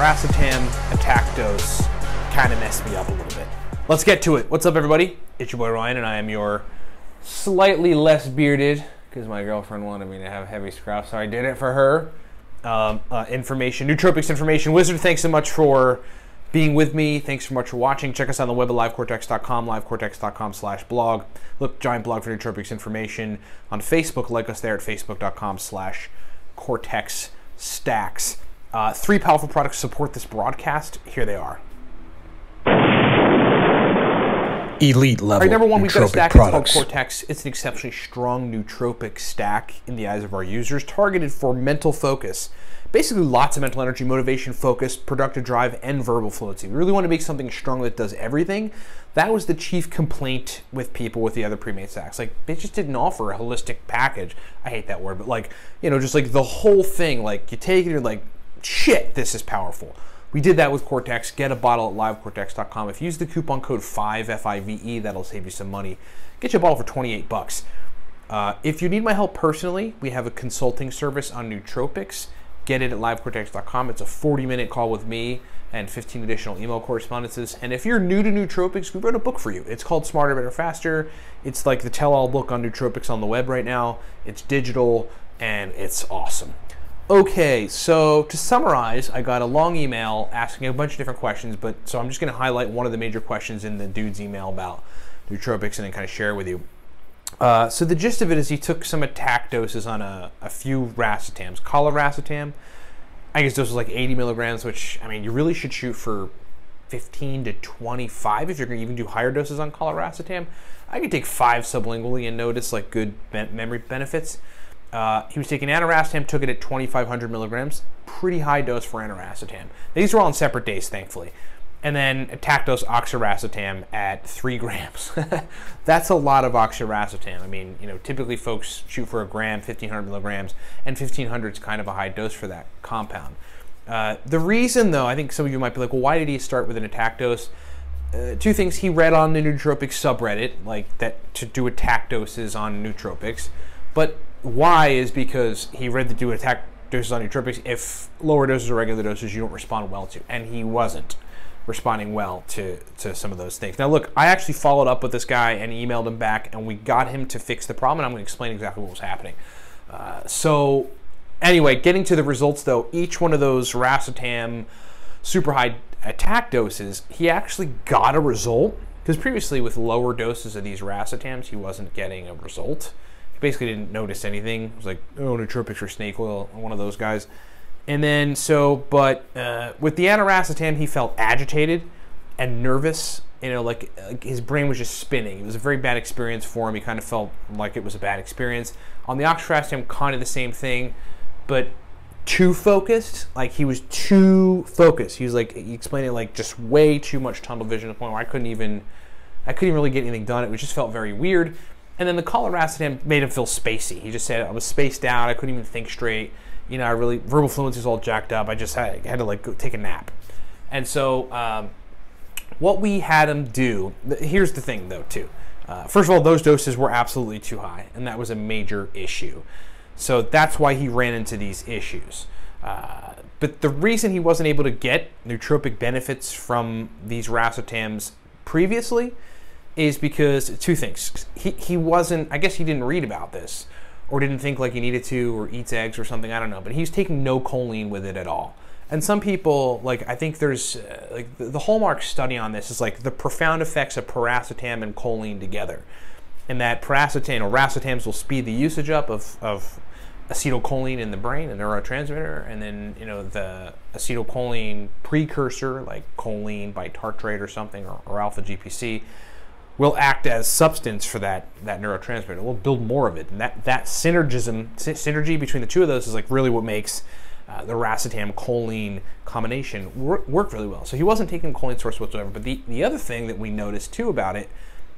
racetam attack dose kind of messed me up a little bit. Let's get to it. What's up, everybody? It's your boy Ryan, and I am your slightly less bearded, because my girlfriend wanted me to have heavy scruff, so I did it for her. Nootropics information wizard. Thanks so much for being with me. Thanks so much for watching. Check us out on the web at livecortex.com, livecortex.com/blog. Look, giant blog for Nootropics information. On Facebook, like us there at facebook.com/cortexstacks. 3 powerful products support this broadcast. Here they are. Elite level. All right, number one, we've got a stack. Products. It's called Cortex. It's an exceptionally strong nootropic stack in the eyes of our users, targeted for mental focus. Basically, lots of mental energy, motivation, focus, productive drive, and verbal fluency. We really want to make something strong that does everything. That was the chief complaint with people with the other pre-made stacks. Like, they just didn't offer a holistic package. I hate that word, but like, you know, just like the whole thing. Like, you take it, you're like, shit, this is powerful. We did that with Cortex. Get a bottle at livecortex.com. If you use the coupon code 5, F-I-V-E, that'll save you some money. Get you a bottle for 28 bucks. If you need my help personally, we have a consulting service on nootropics. Get it at livecortex.com. It's a 40-minute call with me and 15 additional email correspondences. And if you're new to nootropics, we wrote a book for you. It's called Smarter, Better, Faster. It's like the tell-all book on nootropics on the web right now. It's digital, and it's awesome. Okay, so to summarize, I got a long email asking a bunch of different questions, but so I'm just going to highlight one of the major questions in the dude's email about nootropics and then kind of share with you. So the gist of it is he took some attack doses on a few racetams. Racetam, I guess dose was like 80 milligrams, which, I mean, you really should shoot for 15 to 25 if you're going to even do higher doses on racetam. I could take 5 sublingually and notice like good memory benefits. He was taking aniracetam, took it at 2,500 milligrams. Pretty high dose for aniracetam. These were all on separate days, thankfully. And then attack dose oxiracetam at 3 grams. That's a lot of oxiracetam. I mean, you know, typically folks shoot for a gram, 1,500 milligrams, and 1,500 is kind of a high dose for that compound. The reason, though, I think some of you might be like, well, why did he start with an attack dose? 2 things. He read on the nootropics subreddit, like that to do attack doses on nootropics. But why is because he read to do attack doses on nootropics. If lower doses or regular doses you don't respond well to, and he wasn't responding well to some of those things. Now look, I actually followed up with this guy and emailed him back, and we got him to fix the problem, and I'm going to explain exactly what was happening. So anyway, getting to the results though, each one of those racetam super high attack doses, he actually got a result, because previously with lower doses of these racetams he wasn't getting a result. Basically didn't notice anything. It was like, oh, nootropics or snake oil, one of those guys. And then but with the aniracetam, he felt agitated and nervous. You know, like his brain was just spinning. It was a very bad experience for him. He kind of felt like it was a bad experience. On the oxiracetam, kind of the same thing, but too focused. Like he was too focused. He was like, he explained it like just way too much tunnel vision to the point where I couldn't even really get anything done. It just felt very weird. And then the racetam made him feel spacey. He just said, I was spaced out. I couldn't even think straight. You know, verbal fluency was all jacked up. I just had to like go take a nap. And so what we had him do, here's the thing though too. First of all, those doses were absolutely too high, and that was a major issue. So that's why he ran into these issues. But the reason he wasn't able to get nootropic benefits from these racetams previously is because 2 things. He wasn't, I guess he didn't read about this or didn't think like he needed to, or eats eggs or something, I don't know, but he's taking no choline with it at all. And some people, like, I think there's like the hallmark study on this is like the profound effects of piracetam and choline together, and that piracetam or racetams will speed the usage up of acetylcholine in the brain, a neurotransmitter, and then, you know, the acetylcholine precursor like choline by tartrate or something, or alpha GPC, will act as substance for that neurotransmitter. We'll build more of it, and that synergy between the 2 of those is like really what makes the racetam choline combination work really well. So he wasn't taking a choline source whatsoever. But the other thing that we noticed too about it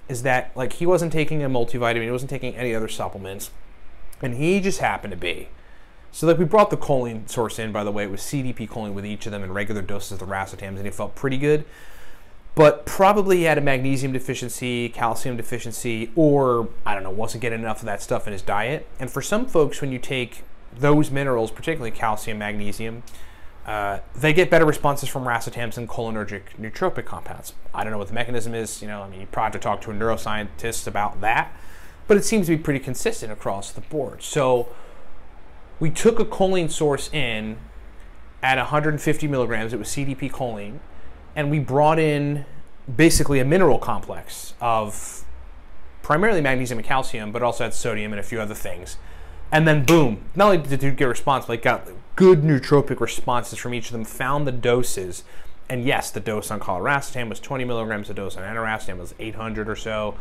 is that like he wasn't taking a multivitamin, he wasn't taking any other supplements, and he just happened to be. So like we brought the choline source in, by the way. It was CDP choline with each of them in regular doses of the racetams, and it felt pretty good. But probably he had a magnesium deficiency, calcium deficiency, or, I don't know, wasn't getting enough of that stuff in his diet. And for some folks, when you take those minerals, particularly calcium, magnesium, they get better responses from racetams than cholinergic nootropic compounds. I don't know what the mechanism is. You probably have to talk to a neuroscientist about that, but it seems to be pretty consistent across the board. So we took a choline source in at 150 milligrams. It was CDP choline, and we brought in basically a mineral complex of primarily magnesium and calcium, but also had sodium and a few other things. And then boom, not only did the dude get a response, but got good nootropic responses from each of them, found the doses. And yes, the dose on chlorracetam was 20 milligrams, the dose on aniracetam was 800 or so.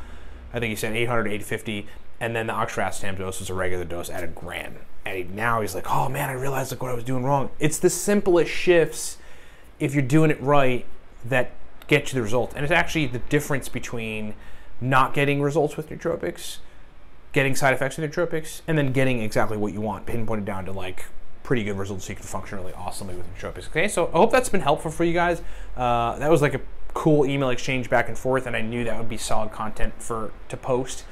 I think he said 800 to 850. And then the oxiracetam dose was a regular dose at 1 gram. And now he's like, oh man, I realized like what I was doing wrong. It's the simplest shifts, if you're doing it right, that get you the result. And it's actually the difference between not getting results with nootropics, getting side effects with nootropics, and then getting exactly what you want, pinpointed down to like pretty good results so you can function really awesomely with nootropics. Okay, so I hope that's been helpful for you guys. That was like a cool email exchange back and forth, and I knew that would be solid content to post.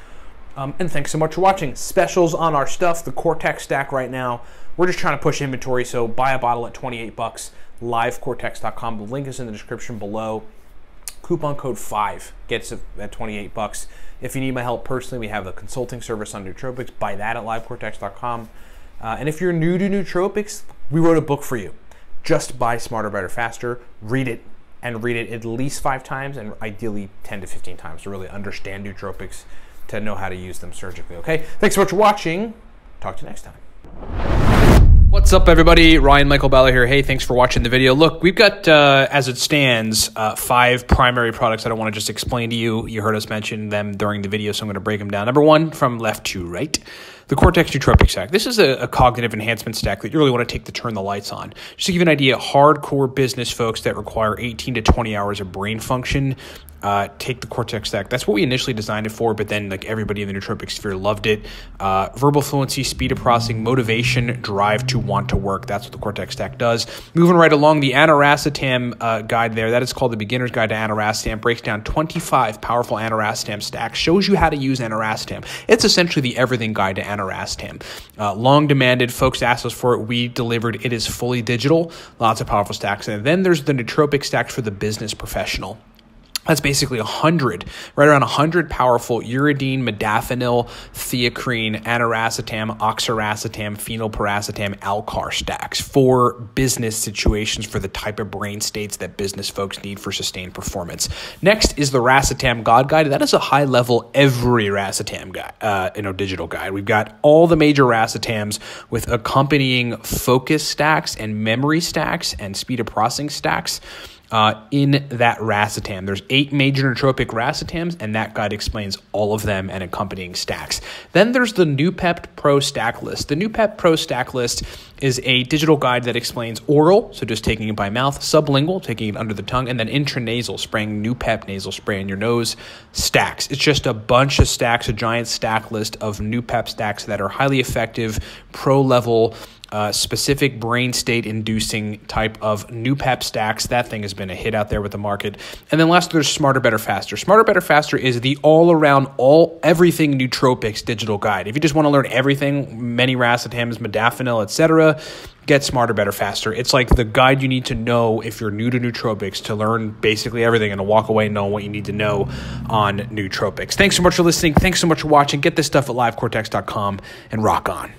And thanks so much for watching. Specials on our stuff, the Cortex stack right now. We're just trying to push inventory, so buy a bottle at 28 bucks, livecortex.com. The link is in the description below. Coupon code 5 gets it at 28 bucks. If you need my help personally, we have a consulting service on nootropics. Buy that at livecortex.com. And if you're new to nootropics, we wrote a book for you. Just Buy Smarter, Better, Faster. Read it, and read it at least 5 times, and ideally 10 to 15 times to really understand nootropics, to know how to use them surgically, okay? Thanks so much for watching. Talk to you next time. What's up, everybody? Ryan Michael Balla here. Hey, thanks for watching the video. Look, we've got, as it stands, 5 primary products that I want to just explain to you. You heard us mention them during the video, so I'm going to break them down. Number 1, from left to right, the Cortex Nootropic Stack. This is a cognitive enhancement stack that you really want to take to turn the lights on. Just to give you an idea, hardcore business folks that require 18 to 20 hours of brain function, take the Cortex stack. That's what we initially designed it for, but then like everybody in the nootropic sphere loved it. Verbal fluency, speed of processing, motivation, drive to want to work. That's what the Cortex stack does. Moving right along, the aniracetam guide there, that is called the Beginner's Guide to Aniracetam, breaks down 25 powerful aniracetam stacks, shows you how to use aniracetam. It's essentially the everything guide to aniracetam. Long demanded, folks asked us for it, we delivered. It is fully digital, lots of powerful stacks. And then there's the nootropic stack for the business professional. That's basically 100, right around 100 powerful uridine, modafinil, theacrine, aniracetam, oxiracetam, phenylpiracetam, alcar stacks for business situations, for the type of brain states that business folks need for sustained performance. Next is the racetam God Guide. That is a high-level every racetam guide, digital guide. We've got all the major racetams with accompanying focus stacks and memory stacks and speed of processing stacks. In that racetam. There's 8 major nootropic racetams, and that guide explains all of them and accompanying stacks. Then there's the Noopept Pro Stack List. The Noopept Pro Stack List is a digital guide that explains oral, so just taking it by mouth, sublingual, taking it under the tongue, and then intranasal, spraying Noopept nasal spray in your nose, stacks. It's just a bunch of stacks, a giant stack list of Noopept stacks that are highly effective, pro-level, specific brain state inducing type of Noopept stacks. That thing has been a hit out there with the market. And then last, there's Smarter, Better, Faster. Smarter, Better, Faster is the all-around, everything nootropics digital guide. If you just want to learn everything, many racetams, modafinil, etc., get Smarter, Better, Faster. It's like the guide you need to know if you're new to nootropics, to learn basically everything and to walk away knowing what you need to know on nootropics. Thanks so much for listening. Thanks so much for watching. Get this stuff at livecortex.com and rock on.